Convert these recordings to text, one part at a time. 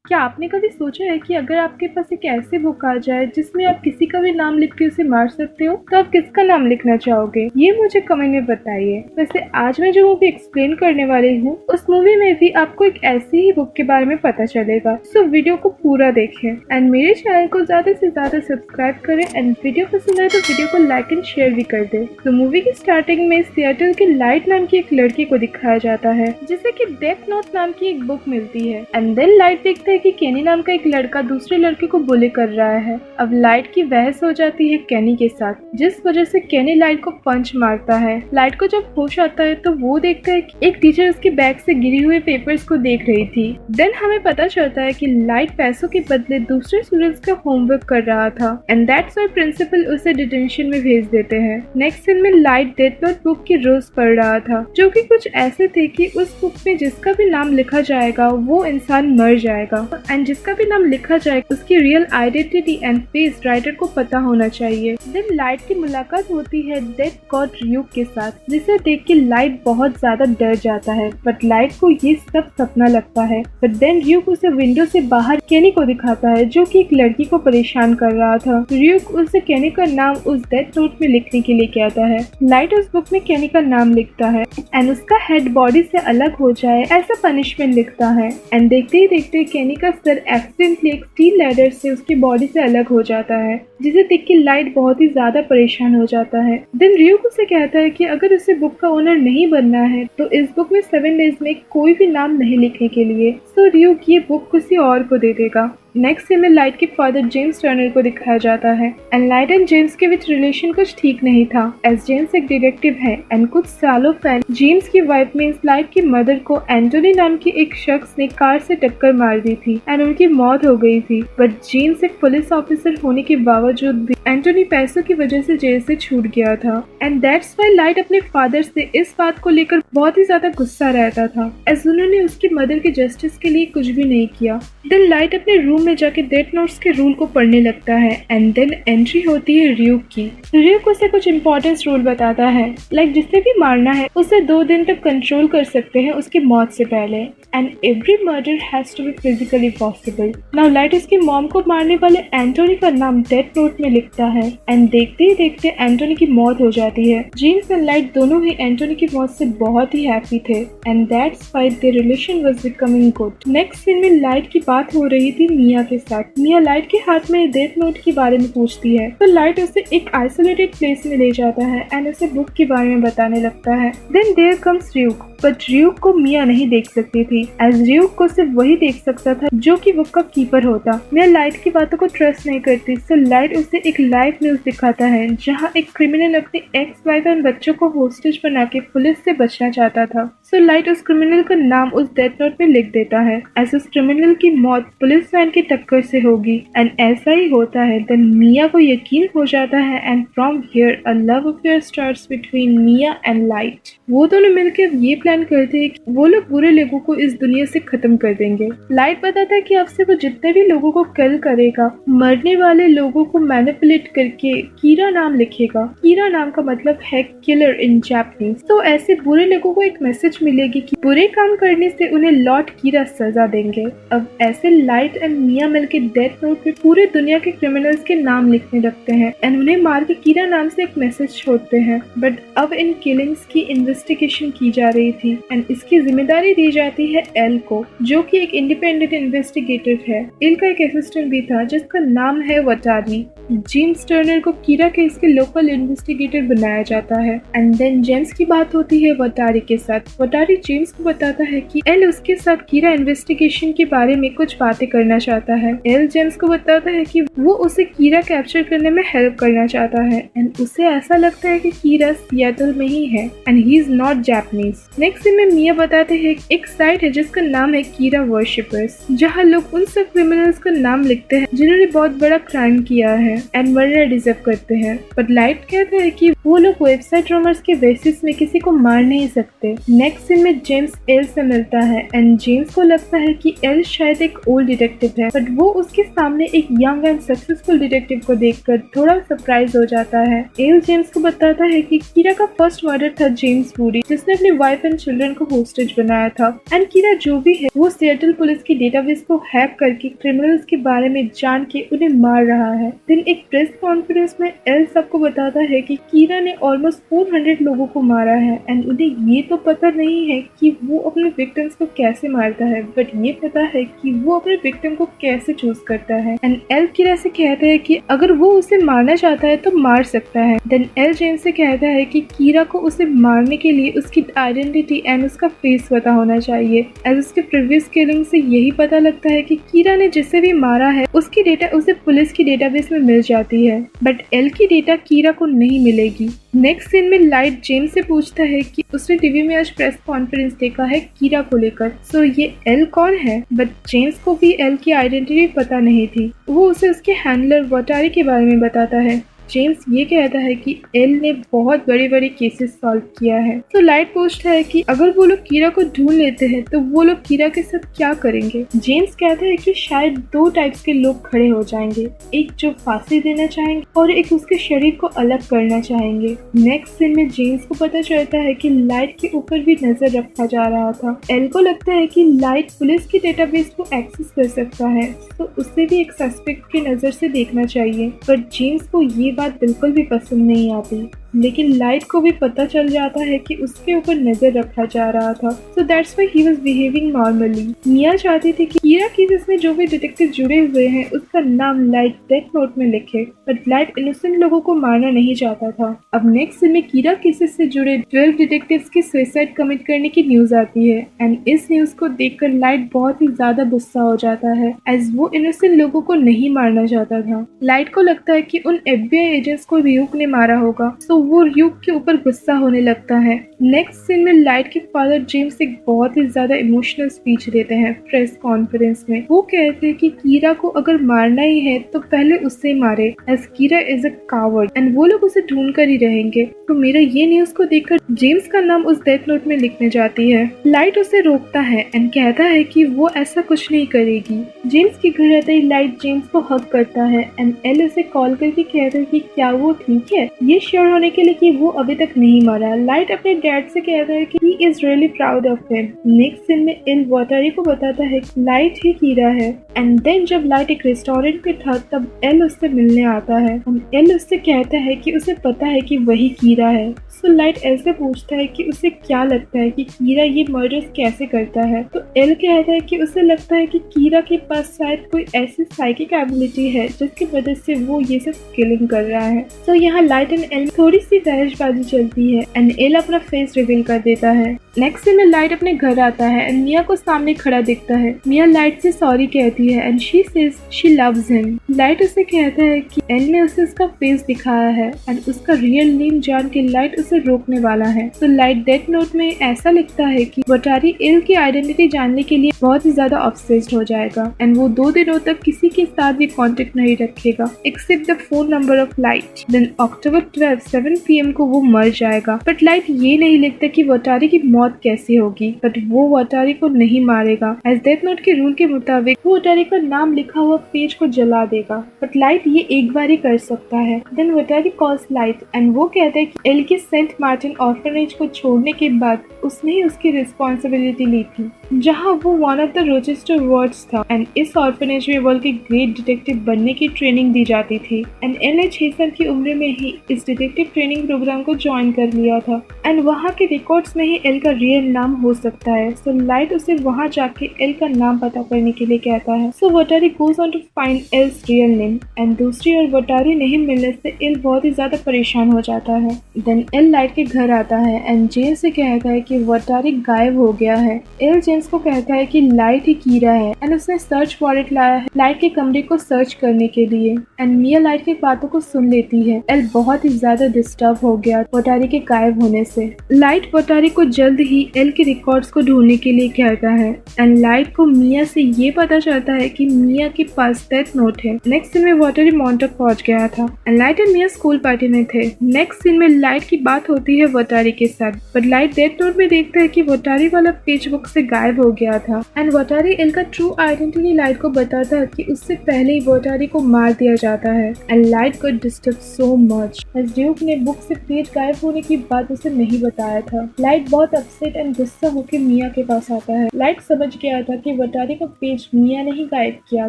क्या आपने कभी सोचा है कि अगर आपके पास एक ऐसी बुक आ जाए जिसमें आप किसी का भी नाम लिख के उसे मार सकते हो, तो आप किसका नाम लिखना चाहोगे? ये मुझे कमेंट में बताइए। वैसे आज मैं जो मूवी एक्सप्लेन करने वाली हूँ, उस मूवी में भी आपको एक ऐसी ही बुक के बारे में पता चलेगा। सो वीडियो को पूरा देखें एंड मेरे चैनल को ज्यादा से ज्यादा सब्सक्राइब करें एंड वीडियो पसंद आए तो वीडियो को लाइक एंड शेयर भी कर दे। तो मूवी की स्टार्टिंग में सिएटल के लाइट नाम की एक लड़की को दिखाया जाता है, जिसे कि डेथ नोट नाम की एक बुक मिलती है। एंड देन लाइट देखते है कि केनी नाम का एक लड़का दूसरे लड़के को बुली कर रहा है। अब लाइट की बहस हो जाती है केनी के साथ, जिस वजह से केनी लाइट को पंच मारता है। लाइट को जब होश आता है तो वो देखता है कि एक टीचर उसके बैग से गिरी हुए पेपर्स को देख रही थी। देन हमें पता चलता है कि लाइट पैसों के बदले दूसरे स्टूडेंट्स का होमवर्क कर रहा था एंड दैट्स व्हाई प्रिंसिपल उसे डिटेंशन में भेज देते हैं। नेक्स्ट सीन में लाइट डेथ नोट बुक की रूल्स पढ़ रहा था, जो कि कुछ ऐसे थे कि उस बुक में जिसका भी नाम लिखा जाएगा वो इंसान मर जाएगा एंड जिसका भी नाम लिखा जाएगा उसकी real identity and face writer को पता होना चाहिए। देन लाइट की मुलाकात होती है डेथ गॉड र्यूक के साथ, जिसे देख के लाइट बहुत ज्यादा डर जाता है, बट लाइट को ये सब सपना लगता है। बट देन र्यूक उसे विंडो से बाहर केनी को दिखाता है, जो कि एक लड़की को परेशान कर रहा था। र्यूक उसे केनी का नाम उस डेथ नोट में लिखने के लिए कहता है। लाइट उस बुक में केनी का नाम लिखता है एंड उसका हेड बॉडी से अलग हो जाए ऐसा पनिशमेंट लिखता है एंड देखते ही देखते केनी का सर एक्सीडेंटली एक स्टील लैडर से उसकी बॉडी से अलग हो जाता है, जिसे देख के लाइट बहुत ही ज्यादा परेशान हो जाता है। देन र्यूक उसे कहता है कि अगर उसे बुक का ओनर नहीं बनना है तो इस बुक में 7 डेज में कोई भी नाम नहीं लिखने के लिए। सो र्यूक ये बुक किसी और को दे देगा। नेक्स्ट सीन में लाइट के फादर जेम्स टर्नर को दिखाया जाता है एंड लाइट एंड जेम्स के बीच रिलेशन कुछ ठीक नहीं था, एज जेम्स एक डिटेक्टिव है एंड कुछ सालों पहले जेम्स की वाइफ मींस लाइट की मदर को एंटोनी नाम की एक शख्स ने कार से टक्कर मार दी थी एंड उनकी मौत हो गई थी। बट जेम्स एक पुलिस ऑफिसर होने के बावजूद भी एंटोनी पैसों की वजह से जेल से छूट गया था एंड दैट्स व्हाई लाइट अपने फादर से इस बात को लेकर बहुत ही ज्यादा गुस्सा रहता था, एज उन्होंने उसकी मदर के जस्टिस के लिए कुछ भी नहीं किया। देन लाइट अपने रूम में जाके डेथ नोट्स के रूल को पढ़ने लगता है एंड देन एंट्री होती है र्यूक की। र्यूक उसे कुछ इंपॉर्टेंट रूल बताता है, लाइक जिसे भी मारना है उसे 2 दिन तक कंट्रोल कर सकते हैं उसकी मौत से पहले and every murder has to be physically possible. Now Light उसकी मॉम को मारने वाले एंटोनी का नाम डेथ नोट में लिखता है एंड देखते ही देखते एंटोनी की मौत हो जाती है। जेम्स एंड लाइट दोनों ही एंटोनी की मौत से बहुत ही हैप्पी थे and that's why their relation was becoming good. Next scene में लाइट की बात हो रही थी मिया के साथ। मिया लाइट के हाथ में डेथ नोट के बारे में पूछती है, तो लाइट उसे एक आइसोलेटेड प्लेस में ले जाता है एंड उसे बुक के बारे में बताने लगता है। Then there comes Ryuk, but Ryuk को मिया नहीं देख सकती थी, एज र्यूक को सिर्फ वही देख सकता था जो कि बुक का कीपर होता। मिया लाइट की बातों को ट्रस्ट नहीं करती, सो लाइट उसे एक लाइव न्यूज दिखाता है जहाँ एक क्रिमिनल अपनी एक्स वाइफ और बच्चों को होस्टेज बना के पुलिस से बचना चाहता था। सो लाइट उस क्रिमिनल का नाम उस डेथ नोट में लिख देता है, एज उस क्रिमिनल की मौत पुलिस वैन की टक्कर से होगी एंड ऐसा ही होता है। देन मिया को यकीन हो जाता है and from here a love affair starts between Mia and Light. वो दोनों मिलकर ये प्लान करते हैं कि वो लोग बुरे लोगों को इस दुनिया से खत्म कर देंगे। लाइट बताता है कि अब से वो जितने भी लोगों को किल करेगा, मरने वाले लोगों को मैनिपुलेट करके कीरा नाम लिखेगा। कीरा नाम का मतलब है किलर इन जापानीज। तो ऐसे बुरे लोगों को एक मैसेज मिलेगी कि बुरे काम करने से उन्हें लॉर्ड कीरा सजा देंगे। अब ऐसे लाइट एंड मिया मिलके डेथ नोट में पूरे दुनिया के क्रिमिनल्स के नाम लिखने लगते हैं एंड उन्हें मार के कीरा नाम से एक मैसेज छोड़ते हैं। बट अब इन किलिंग्स की इन्वेस्टिगेशन की जा रही थी एंड इसकी जिम्मेदारी दी जाती है एल को, जो कि एक इंडिपेंडेंट इन्वेस्टिगेटर है। एल का एक असिस्टेंट भी था जिसका नाम है वटारी। जेम्स टर्नर को कीरा केस के लोकल इन्वेस्टिगेटर बनाया जाता है एंड देन जेम्स की बात होती है वटारी के साथ। वटारी जेम्स को बताता है कि एल उसके साथ कीरा इन्वेस्टिगेशन के बारे में कुछ बातें करना चाहता है। एल जेम्स को बताता है कि वो उसे कीरा कैप्चर करने में हेल्प करना चाहता है एंड उसे ऐसा लगता है कि कीरा सिएटल में ही है and he is not Japanese. Next scene में मिया बताते हैं एक साइट है जिसका नाम है कीरा वर्शिपर्स, जहाँ लोग उन सब क्रिमिनल्स का नाम लिखते हैं जिन्होंने बहुत बड़ा क्राइम किया है एंड मर्डर डिजर्व करते हैं। बट लाइट कहता है कि वो लोग वेबसाइट रूमर्स के बेसिस में किसी को मार नहीं सकते। नेक्स्ट सीन में जेम्स एल से मिलता है एंड जेम्स को लगता है कि एल शायद एक ओल्ड डिटेक्टिव है, बट वो उसके सामने एक यंग एंड सक्सेसफुल डिटेक्टिव को देखकर थोड़ा सरप्राइज हो जाता है। एल जेम्स को बताता है कि कीरा का फर्स्ट मर्डर था जेम्स वुडी, जिसने अपनी वाइफ एंड चिल्ड्रन को होस्टेज बनाया था एंड कीरा जो भी है वो सिएटल पुलिस की डेटाबेस को हैक करके क्रिमिनल्स के बारे में जान के उन्हें मार रहा है। दिन एक प्रेस कॉन्फ्रेंस में एल सबको बताता है कि कीरा ने ऑलमोस्ट 400 लोगों को मारा है एंड उन्हें ये तो पता नहीं है कि वो अपने विक्टिम्स को कैसे मारता है, बट ये पता है कि वो अपने विक्टिम को कैसे चूज करता है। एंड एल कीरा से कहता है कि अगर वो उसे मारना चाहता है तो मार सकता है। देन एल जेम्स से कहता है कि कीरा को उसे मारने के लिए उसकी आइडेंटिटी एंड उसका फेस पता होना चाहिए, एज उसके प्रीवियस किलिंग से यही पता लगता है कि कीरा ने जिसे भी मारा है उसकी डेटा उसे पुलिस की डेटाबेस में मिल जाती है, बट एल की डेटा कीरा को नहीं मिलेगी। नेक्स्ट सीन में लाइट जेम्स से पूछता है कि उसने टीवी में आज प्रेस कॉन्फ्रेंस देखा है कीरा को लेकर, सो ये एल कौन है, बट जेम्स को भी एल की आइडेंटिटी पता नहीं थी। वो उसे उसके हैंडलर वटारी के बारे में बताता है। जेम्स ये कहता है कि एल ने बहुत बड़े बड़े केसेस सॉल्व किया है। तो लाइट पूछता है कि अगर वो लोग कीरा को ढूंढ लेते हैं तो वो लोग कीरा के साथ क्या करेंगे। जेम्स कहता है कि शायद 2 टाइप्स के लोग खड़े हो जाएंगे, एक जो फांसी देना चाहेंगे और एक उसके शरीर को अलग करना चाहेंगे। नेक्स्ट सीन में जेम्स को पता चलता है कि लाइट के ऊपर भी नजर रखा जा रहा था। एल को लगता है कि लाइट पुलिस की डेटाबेस को एक्सेस कर सकता है, तो उसे भी एक सस्पेक्ट की नजर से देखना चाहिए, पर जेम्स को ये बात बिल्कुल भी पसंद नहीं आती। लेकिन लाइट को भी पता चल जाता है कि उसके ऊपर नजर रखा जा रहा था, so that's why he was behaving normally. Mia चाहती थी कि कीरा केसेस में जो भी डिटेक्टिव जुड़े हुए हैं उसका नाम लाइट डेथ नोट में लिखे, बट लाइट इनोसेंट लोगों को मारना नहीं चाहता था। अब नेक्स्ट सीन में कीरा केसेस से जुड़े 12 डिटेक्टिव्स की सुसाइड कमिट करने की न्यूज आती है एंड इस न्यूज को देखकर लाइट बहुत ही ज्यादा गुस्सा हो जाता है, एज वो इनोसेंट लोगों को नहीं मारना चाहता था। लाइट को लगता है कि उन FBI एजेंट्स को र्यूक ने मारा होगा, सो वो र्यूक के ऊपर गुस्सा होने लगता है। नेक्स्ट सीन में लाइट के फादर जेम्स एक बहुत ही ज्यादा इमोशनल स्पीच देते हैं प्रेस कॉन्फ्रेंस में। वो कहते हैं कि कीरा को अगर मारना ही है तो पहले उससे मारे, as Kira is a coward and वो लोग उसे ढूंढ कर ही रहेंगे। तो मेरा ये न्यूज को देखकर जेम्स का नाम उस डेथ नोट में लिखने जाती है। लाइट उसे रोकता है एंड कहता है कि वो ऐसा कुछ नहीं करेगी। जेम्स के घर आते ही लाइट जेम्स को हक करता है एंड एल उसे कॉल करके कहता है कि क्या वो ठीक है, ये श्योर होने के लिए कि वो अभी तक नहीं मरा। लाइट अपने डैड से कहता है कि he is really proud of him. Next scene में एल वटारी को बताता है कि लाइट ही कीरा है एंड देन जब लाइट एक रेस्टोरेंट पे था तब एल उससे मिलने आता है। एल उससे कहता है कि उसे पता है कि वही कीरा है। सो लाइट एल से पूछता है कि उसे क्या लगता है कि कीरा ये मर्डर्स कैसे करता है। तो एल कहता है कि उसे लगता है कि कीरा के पास शायद कोई ऐसी साइकिक एबिलिटी है जिसकी वजह से वो ये सब किलिंग कर रहा है। तो यहाँ लाइट एंड एल थोड़ी सी बहसबाजी चलती है एंड एल अपना फेस रिवील कर देता है। नेक्स्ट सीन में लाइट अपने घर आता है एंड मिया को सामने खड़ा दिखता है। मिया लाइट से सॉरी कहती है and she says she loves him. Light उसे कहता है कि एल ने उसे उसका फेस दिखाया है एंड उसका रियल नेम जान के लाइट उसे रोकने वाला है। तो लाइट डेथ नोट में ऐसा लिखता है कि वटारी एल की आइडेंटिटी जानने के लिए बहुत ही ज्यादा ऑब्सेस्ड हो जाएगा एंड वो 2 दिनों तक किसी के साथ भी कांटेक्ट नहीं रखेगा except the phone number of Light. Then October 12 7 PM को वो मर जाएगा, बट लाइट ये नहीं लिखता कि वटारी की मौत कैसे होगी, बट वो वटारी को नहीं मारेगा। एज डेथ नोट के रूल के मुताबिक वो वटारी का नाम लिखा हुआ पेज को जला देगा, बट लाइट ये एक बार ही कर सकता है। देन वटारी कॉल्स लाइट एंड वो कहता है कि एल के सेंट मार्टिन ऑर्फनेज को छोड़ने के बाद उसने ही उसकी रिस्पॉन्सिबिलिटी ली थी, जहाँ वो one of the Rochester wards था एंड इस ऑर्फनेज में वर्ल्ड के ग्रेट डिटेक्टिव बनने की ट्रेनिंग दी जाती थी एंड एल ने 6 साल की उम्र में ही इस डिटेक्टिव ट्रेनिंग प्रोग्राम को ज्वाइन कर लिया था एंड वहाँ के रिकॉर्ड्स में ही एल का रियल नाम हो सकता है। सो लाइट उसे वहाँ जाके एल का नाम पता करने के लिए कहता है। So Watari goes on to find L's real name and दूसरी ओर वटारी नहीं मिलने से एल बहुत ही ज्यादा परेशान हो जाता है। देन एल लाइट के घर आता है एंड जेम्स से कहता है कि वटारी गायब हो गया है। एल जेम्स को कहता है कि लाइट ही कीड़ा है एंड उसने सर्च वारंट लाया है लाइट के कमरे को सर्च करने के लिए। एंड मिया लाइट की बातों को सुन लेती है। एल बहुत ही ज्यादा डिस्टर्ब हो गया वटारी के गायब होने से। लाइट वटारी को जल्द ही एल के रिकॉर्ड्स को ढूंढने के लिए कहता है एंड लाइट को मिया से ये पता चलता है कि मिया के पास डेथ नोट है। नेक्स्ट सीन में वटारी मॉन्टक पहुंच गया था and Light and Mia school party में थे। नेक्स्ट सीन में लाइट की बात होती है वटारी के साथ, बट लाइट डेथ नोट में देखता है कि वटारी वाला पेज बुक से गायब हो गया था एंड वटारी एल का ट्रू आइडेंटिटी लाइट को बताता है कि उससे पहले ही वटारी को मार दिया जाता है एंड लाइट को disturb so much as Duke ने बुक से पेज गायब होने की बात उसे नहीं बताया था। लाइट बहुत अपसेट एंड गुस्सा होकर मिया के पास आता है। लाइट समझ गया था कि वटारी का पेज मिया ने ही गायब किया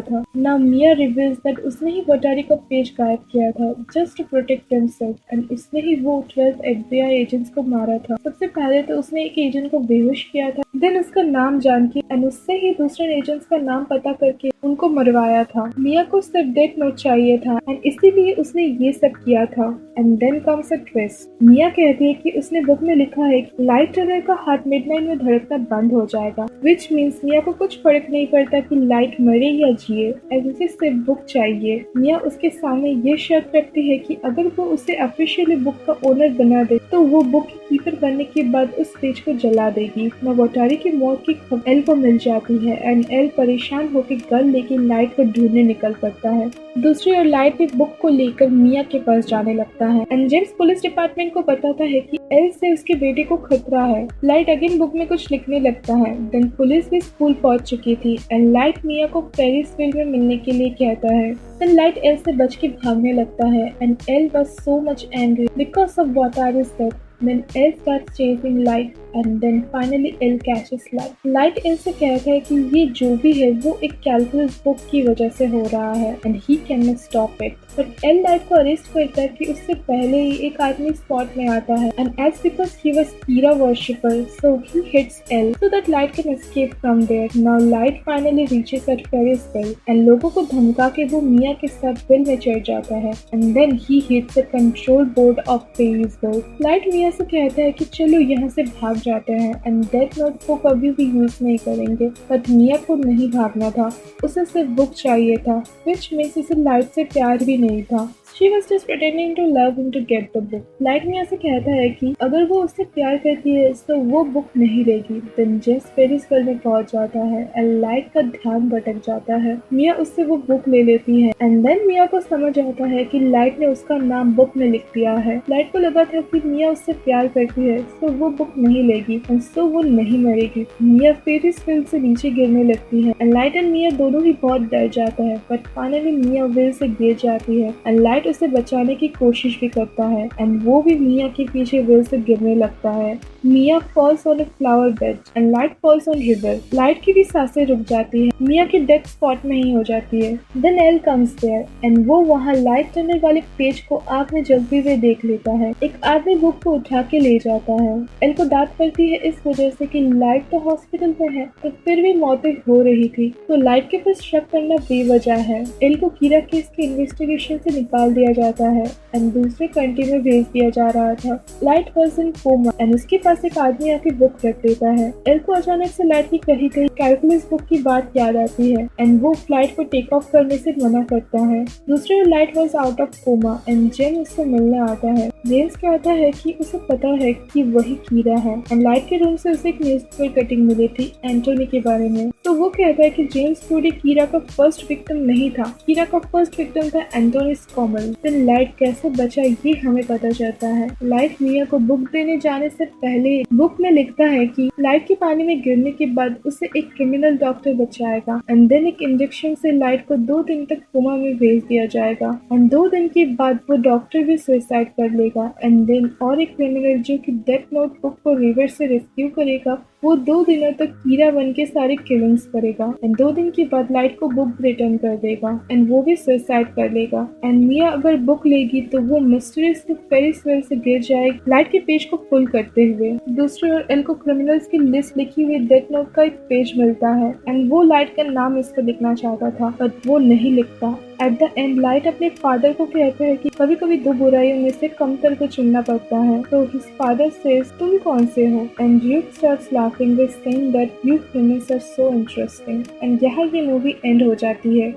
था। नाउ मिया रिवील्स दैट उसने ही वटारी का पेज गायब किया था just to protect himself and उसने ही वो 12 FBI एजेंट्स को मारा था। सबसे पहले तो उसने एक एजेंट को बेहोश किया था, देन उसका नाम जान के एंड उससे ही दूसरे एजेंट्स का नाम पता करके उनको मरवाया था। मिया को सिर्फ डेथ नोट चाहिए था एंड इसीलिए उसने ये सब किया था। And then comes a twist. Mia कहती है कि उसने बुक में लिखा है कि लाइट टर्नर का हार्ट मिडनाइट में धड़कना बंद हो जाएगा, विच मीन्स मिया को कुछ फर्क नहीं पड़ता कि लाइट मरे या जिए, एज उसे सिर्फ बुक चाहिए। मिया उसके सामने ये शर्त रखती है कि अगर वो उसे ऑफिशियली बुक का ओनर बना दे तो वो बुक कीपर बनने के बाद उस पेज को जला देगी। वटारी की मौत की खबर एल को मिल जाती है एंड एल परेशान होकर गन लेके लाइट को ढूंढने निकल पड़ता है। दूसरी ओर लाइट भी बुक को लेकर मिया के पास जाने लगता है एंड जेम्स पुलिस डिपार्टमेंट को बताता है कि एल से उसके बेटे को खतरा है। लाइट अगेन बुक में कुछ लिखने लगता है। देन पुलिस भी स्कूल पहुंच चुकी थी एंड लाइट मिया को पेरिस फील्ड में मिलने के लिए कहता है। देन लाइट एल से बच के भागने लगता है and L was so much angry because of Watari's death. Then Elle starts chasing Light and then finally Elle catches Light. Light Elle से कहता है कि ये जो भी है वो एक कैलकुलस बुक की वजह से हो रहा है and he cannot stop it. But Elle Light को अरेस्ट करता है कि उससे पहले ही एक आदमी स्पॉट में आता है and as because he was Kira worshipper so he hits Elle so that Light can escape from there. Now Light finally reaches at Ferrisville and लोगों को धमका के वो मिया के साथ बिल में चढ़ जाता है and then he hits the control board of Ferrisville. Light मिया से कहता है कि चलो यहाँ से भाग जाते हैं एंड डेथ नोट को कभी भी यूज नहीं करेंगे, बट मिया को नहीं भागना था, उसे सिर्फ बुक चाहिए था, विच मीन्स उसे लाइट से प्यार भी नहीं था। She was just pretending to love him to get the book. Light Mia से कहता है कि अगर वो उससे प्यार करती है तो वो बुक नहीं लेगी। Then जेम्स पेरिसविल में पहुंच जाता है एंड लाइट का ध्यान भटक जाता है। मिया उससे वो बुक ले लेती है एंड देन मिया को समझ आता है कि लाइट ने उसका नाम बुक में लिख दिया है। लाइट को लगा था कि मिया उससे प्यार करती है तो वो बुक नहीं लेगी एंड सो वो नहीं मरेगी। मिया पेरिसविल से नीचे गिरने लगती है एंड लाइट एंड मिया दोनों ही बहुत डर जाता है, but finally Mia will say गिर जाती है एंड लाइट उसे बचाने की कोशिश भी करता है एंड वो भी मिया के पीछे विल से गिरने लगता है। Mia falls on a flower bed and Light falls on हिबर। लाइट की भी सांसें रुक जाती है, मिया की डेथ स्पॉट में ही हो जाती है। Then L comes there and वो वहाँ लाइट टनल वाले पेज को आग में जलते हुए देख लेता है। एक आदमी बुक को उठा के ले जाता है। एल को डांट पड़ती है इस वजह से कि लाइट तो हॉस्पिटल में है तो फिर भी मौतें हो रही थी, तो लाइट के पास शक करना बेवजह है। एल को कीरा केस के इन्वेस्टिगेशन से निकाल दिया जाता है एंड दूसरे कंट्री में भेज दिया जा रहा था। Light was in coma and उसके पास एक आदमी आके बुक रख देता है। एल को अचानक से लाइट की कही गई कैलकुलस बुक की बात याद आती है एंड वो फ्लाइट को टेक ऑफ करने से मना करता है। दूसरी ओर Light was out of coma and James उससे मिलने आता है। जेम्स कहता है कि उसे पता है कि वही कीरा है एंड लाइट के रूम से उसे एक न्यूज़पेपर कटिंग मिली थी एंटोनी के बारे में, तो वो कहता है कि जेम्स टूडे कीरा का फर्स्ट विक्टिम नहीं था, कीरा का फर्स्ट विक्टिम था एंटोनी स्कॉमल। फिर लाइट कैसे बचा ये हमें पता चलता है। लाइट मिया को बुक देने जाने से पहले बुक में लिखता है कि लाइट के पानी में गिरने के बाद उसे एक क्रिमिनल डॉक्टर बचाएगा एंड देन एक इंजेक्शन से लाइट को 2 दिन तक कोमा में भेज दिया जाएगा एंड 2 दिन के बाद वो डॉक्टर भी सुसाइड कर लेगा एंड देन और एक क्रिमिनल जो कि डेथ नोट बुक को रिवर से रेस्क्यू करेगा वो 2 दिनों तक कीड़ा बन के सारे किलिंग्स करेगा एंड 2 दिन के बाद लाइट को बुक रिटर्न कर देगा एंड वो भी सुसाइड कर लेगा एंड मिया अगर बुक लेगी तो वो मिस्टीरियसली फेरिसवेल से गिर जाएगी लाइट के पेज को पुल करते हुए। दूसरी ओर एल को क्रिमिनल्स की लिस्ट लिखी हुई डेथ नोट का एक पेज मिलता है एंड वो लाइट का नाम इस पर लिखना चाहता था बट वो नहीं लिखता। एट द एंड लाइट अपने फादर को कहता है कि कभी कभी 2 बुराइयों में से कमतर को चुनना पड़ता है, तो हिज फादर सेज तुम कौन से हो and Duke starts laughingly saying that you humans are so interesting, and यहाँ ये मूवी एंड हो जाती है।